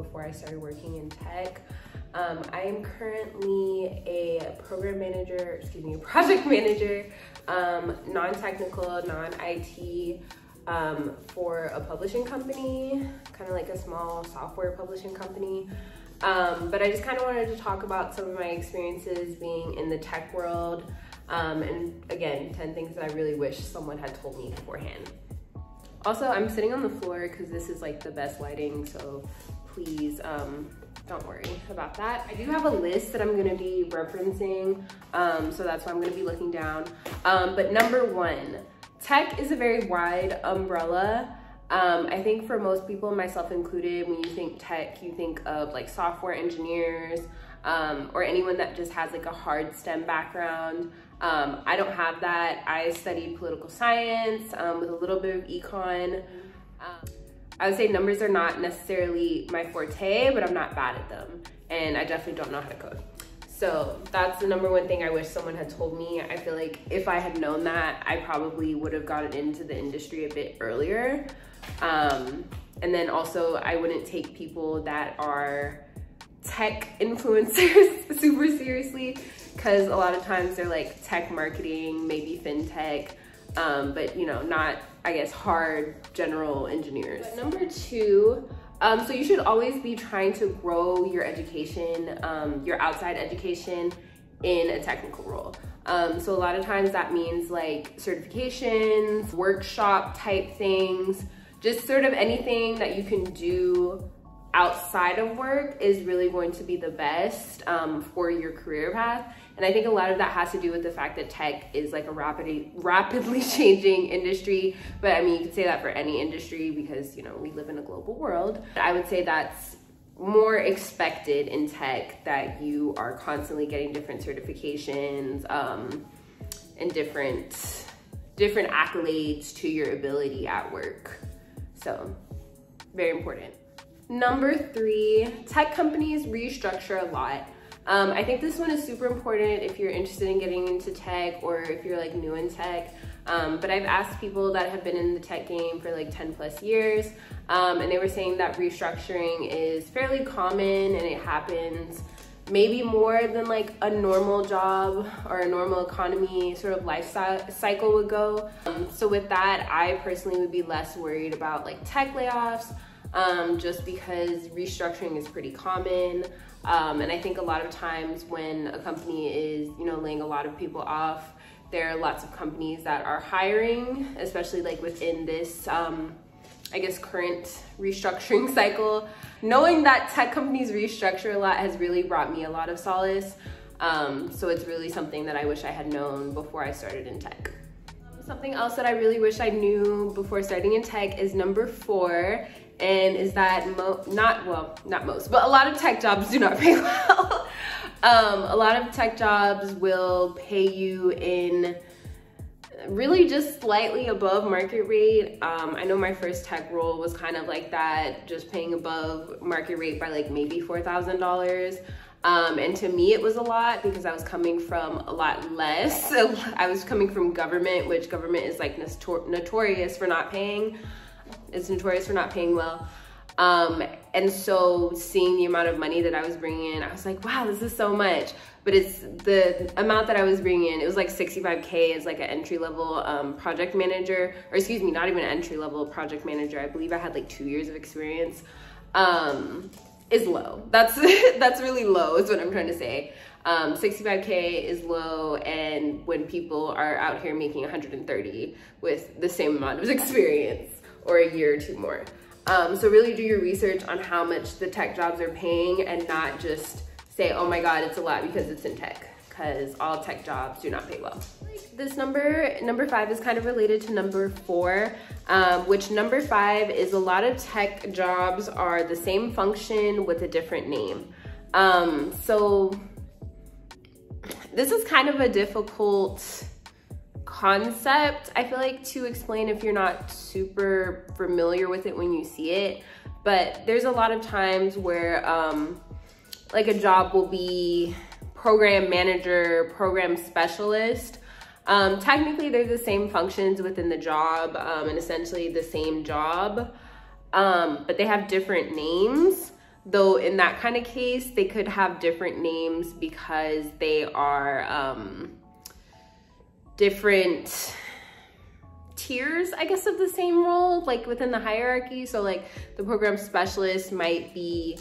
before I started working in tech. I am currently a project manager, non-technical, non-IT, for a publishing company, kind of like a small software publishing company. But I just kind of wanted to talk about some of my experiences being in the tech world, and again, 10 things that I really wish someone had told me beforehand. Also, I'm sitting on the floor because this is like the best lighting, so please don't worry about that. I do have a list that I'm gonna be referencing, so that's why I'm gonna be looking down. But number one, tech is a very wide umbrella. I think for most people, myself included, when you think tech, you think of like software engineers, or anyone that just has like a hard STEM background. I don't have that. I studied political science with a little bit of econ. I would say numbers are not necessarily my forte, but I'm not bad at them. And I definitely don't know how to code. So that's the number one thing I wish someone had told me. I feel like if I had known that, I probably would have gotten into the industry a bit earlier. And then also I wouldn't take people that are tech influencers super seriously, because a lot of times they're like tech marketing, maybe fintech, but you know, not, I guess, hard general engineers. But number two, so you should always be trying to grow your education, your outside education in a technical role. So a lot of times that means like certifications, workshop type things, just sort of anything that you can do outside of work is really going to be the best for your career path. And I think a lot of that has to do with the fact that tech is like a rapidly changing industry. But I mean, you could say that for any industry because, you know, we live in a global world. I would say that's more expected in tech, that you are constantly getting different certifications and different accolades to your ability at work. So very important. Number three, tech companies restructure a lot. I think this one is super important if you're interested in getting into tech or if you're like new in tech. But I've asked people that have been in the tech game for like 10 plus years, and they were saying that restructuring is fairly common and it happens maybe more than like a normal job or a normal economy sort of life cycle would go. So with that, I personally would be less worried about like tech layoffs, just because restructuring is pretty common. And I think a lot of times when a company is, you know, laying a lot of people off, there are lots of companies that are hiring, especially like within this, I guess, current restructuring cycle. Knowing that tech companies restructure a lot has really brought me a lot of solace. So it's really something that I wish I had known before I started in tech. Something else that I really wish I knew before starting in tech is number four, and is that not most, but a lot of tech jobs do not pay well. A lot of tech jobs will pay you in really just slightly above market rate. I know my first tech role was kind of like that, just paying above market rate by like maybe $4,000. And to me it was a lot because I was coming from a lot less. So I was coming from government, which government is like notorious for not paying. It's notorious for not paying well. And so seeing the amount of money that I was bringing in, I was like, wow, this is so much. But it's the amount that I was bringing in, it was like 65K as like an entry-level project manager, or excuse me, not even an entry-level project manager. I believe I had like 2 years of experience. Is low. That's really low is what I'm trying to say. 65K is low, and when people are out here making 130 with the same amount of experience or a year or two more. So really do your research on how much the tech jobs are paying and not just say, oh my God, it's a lot because it's in tech, because all tech jobs do not pay well. This number five is kind of related to number four, which number five is a lot of tech jobs are the same function with a different name. So this is kind of a difficult concept, I feel like, to explain if you're not super familiar with it when you see it. But there's a lot of times where like a job will be program manager, program specialist. Technically they're the same functions within the job, and essentially the same job, but they have different names. though in that kind of case, they could have different names because they are different tiers, I guess, of the same role, like within the hierarchy. So like the program specialist might be,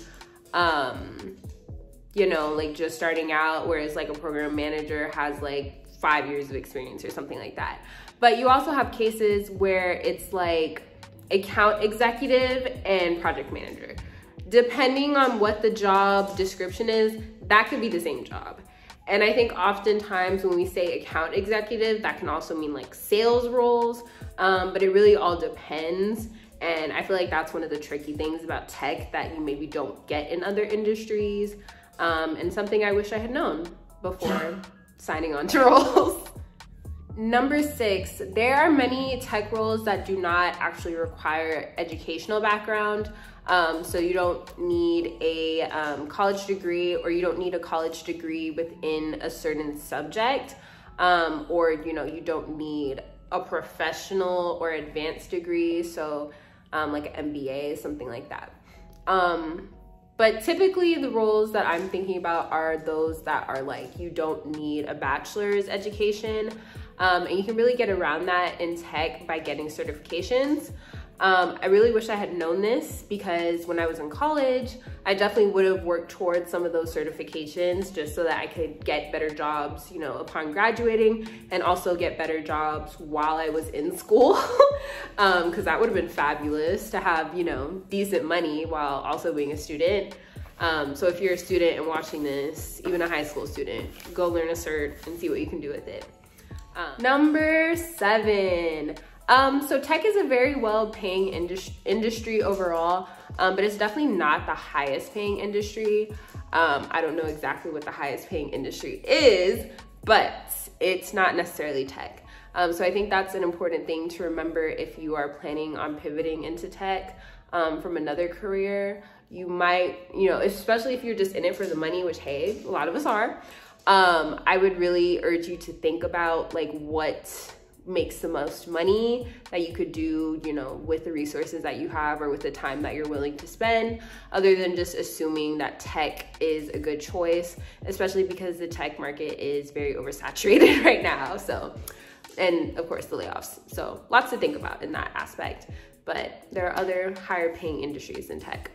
you know, like just starting out, whereas like a program manager has like 5 years of experience or something like that. But you also have cases where it's like account executive and project manager. Depending on what the job description is, that could be the same job. And I think oftentimes when we say account executive, that can also mean like sales roles, but it really all depends. And I feel like that's one of the tricky things about tech that you maybe don't get in other industries, and something I wish I had known before signing on to roles. Number 6, there are many tech roles that do not actually require educational background. So you don't need a college degree, or you don't need a college degree within a certain subject, or you know, you don't need a professional or advanced degree, so like an MBA, something like that. But typically the roles that I'm thinking about are those that are like, you don't need a bachelor's education, and you can really get around that in tech by getting certifications. I really wish I had known this, because when I was in college, I definitely would have worked towards some of those certifications just so that I could get better jobs, you know, upon graduating, and also get better jobs while I was in school. Because that would have been fabulous to have, you know, decent money while also being a student. So if you're a student and watching this, even a high school student, go learn a cert and see what you can do with it. Number 7. So tech is a very well-paying industry overall, but it's definitely not the highest paying industry. I don't know exactly what the highest paying industry is, but it's not necessarily tech. So I think that's an important thing to remember if you are planning on pivoting into tech from another career. You might, you know, especially if you're just in it for the money, which, hey, a lot of us are, I would really urge you to think about like what makes the most money that you could do, you know, with the resources that you have or with the time that you're willing to spend, other than just assuming that tech is a good choice, especially because the tech market is very oversaturated right now. So, and of course the layoffs. So lots to think about in that aspect, but there are other higher paying industries in tech.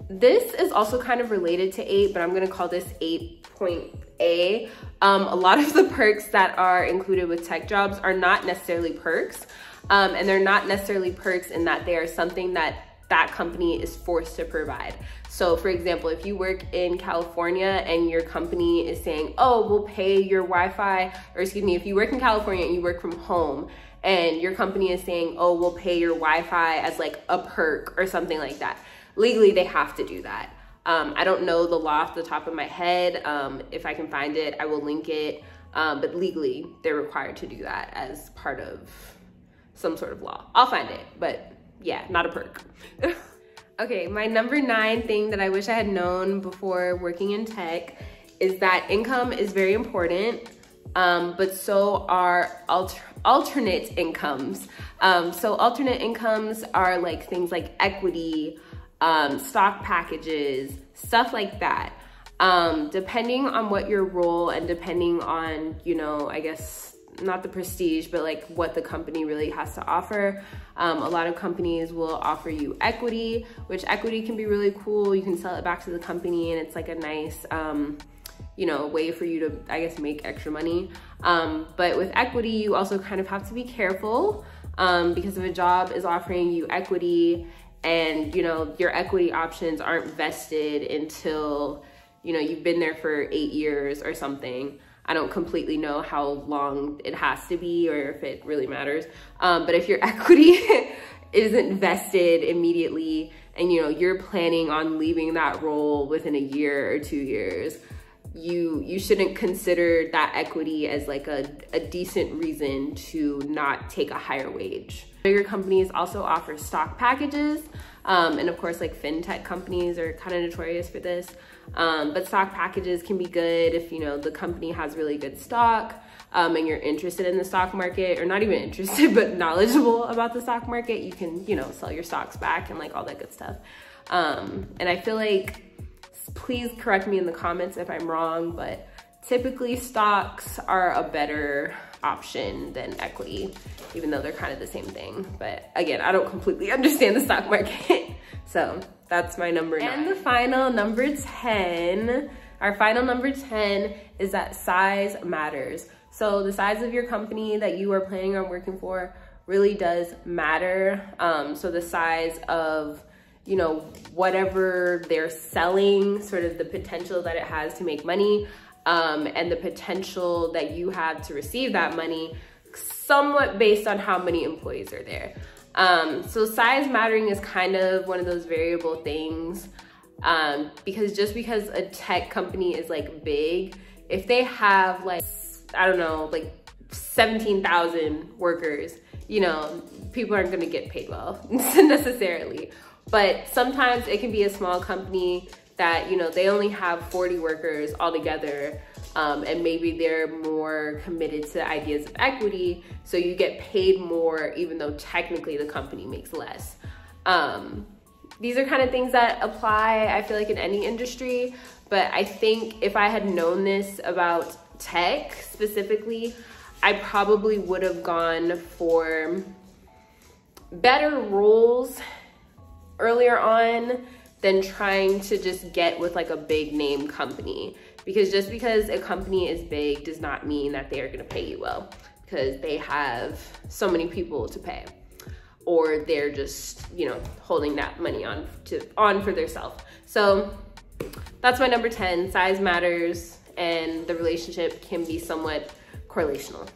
This is also kind of related to 8, but I'm gonna call this 8.A. A lot of the perks that are included with tech jobs are not necessarily perks, and they're not necessarily perks in that they are something that that company is forced to provide. So for example, if you work in California and your company is saying, oh, we'll pay your Wi-Fi, or excuse me, if you work in California and you work from home and your company is saying, oh, we'll pay your Wi-Fi as like a perk or something like that, legally they have to do that. I don't know the law off the top of my head. If I can find it, I will link it. But legally, they're required to do that as part of some sort of law. I'll find it, but yeah, not a perk. Okay, my number 9 thing that I wish I had known before working in tech is that income is very important, but so are alternate incomes. So alternate incomes are like things like equity, stock packages, stuff like that. Depending on what your role and depending on, you know, I guess not the prestige, but like what the company really has to offer. A lot of companies will offer you equity, which equity can be really cool. You can sell it back to the company and it's like a nice, you know, way for you to, I guess, make extra money. But with equity, you also kind of have to be careful because if a job is offering you equity and, you know, your equity options aren't vested until, you know, you've been there for 8 years or something. I don't completely know how long it has to be or if it really matters. But if your equity isn't vested immediately and, you know, you're planning on leaving that role within a year or 2 years, you shouldn't consider that equity as like a decent reason to not take a higher wage. Bigger companies also offer stock packages. And of course, like fintech companies are kind of notorious for this. But stock packages can be good if, you know, the company has really good stock and you're interested in the stock market, or not even interested, but knowledgeable about the stock market. You can, you know, sell your stocks back and like all that good stuff. And I feel like, please correct me in the comments if I'm wrong, but typically stocks are a better option than equity, even though they're kind of the same thing. But again, I don't completely understand the stock market. So that's my number 9. And the final number 10, our final number 10 is that size matters. So the size of your company that you are planning on working for really does matter. So the size of, you know, whatever they're selling, sort of the potential that it has to make money, and the potential that you have to receive that money, somewhat based on how many employees are there. So size mattering is kind of one of those variable things, because just because a tech company is like big, if they have like, I don't know, like 17,000 workers, you know, people aren't gonna get paid well necessarily. But sometimes it can be a small company that, you know, they only have 40 workers altogether, and maybe they're more committed to ideas of equity, so you get paid more even though technically the company makes less. These are kind of things that apply, I feel like, in any industry, but I think if I had known this about tech specifically, I probably would have gone for better roles earlier on than trying to just get with like a big name company. Because just because a company is big does not mean that they are gonna pay you well, because they have so many people to pay, or they're just, you know, holding that money on for themselves. So that's my number 10, size matters, and the relationship can be somewhat correlational.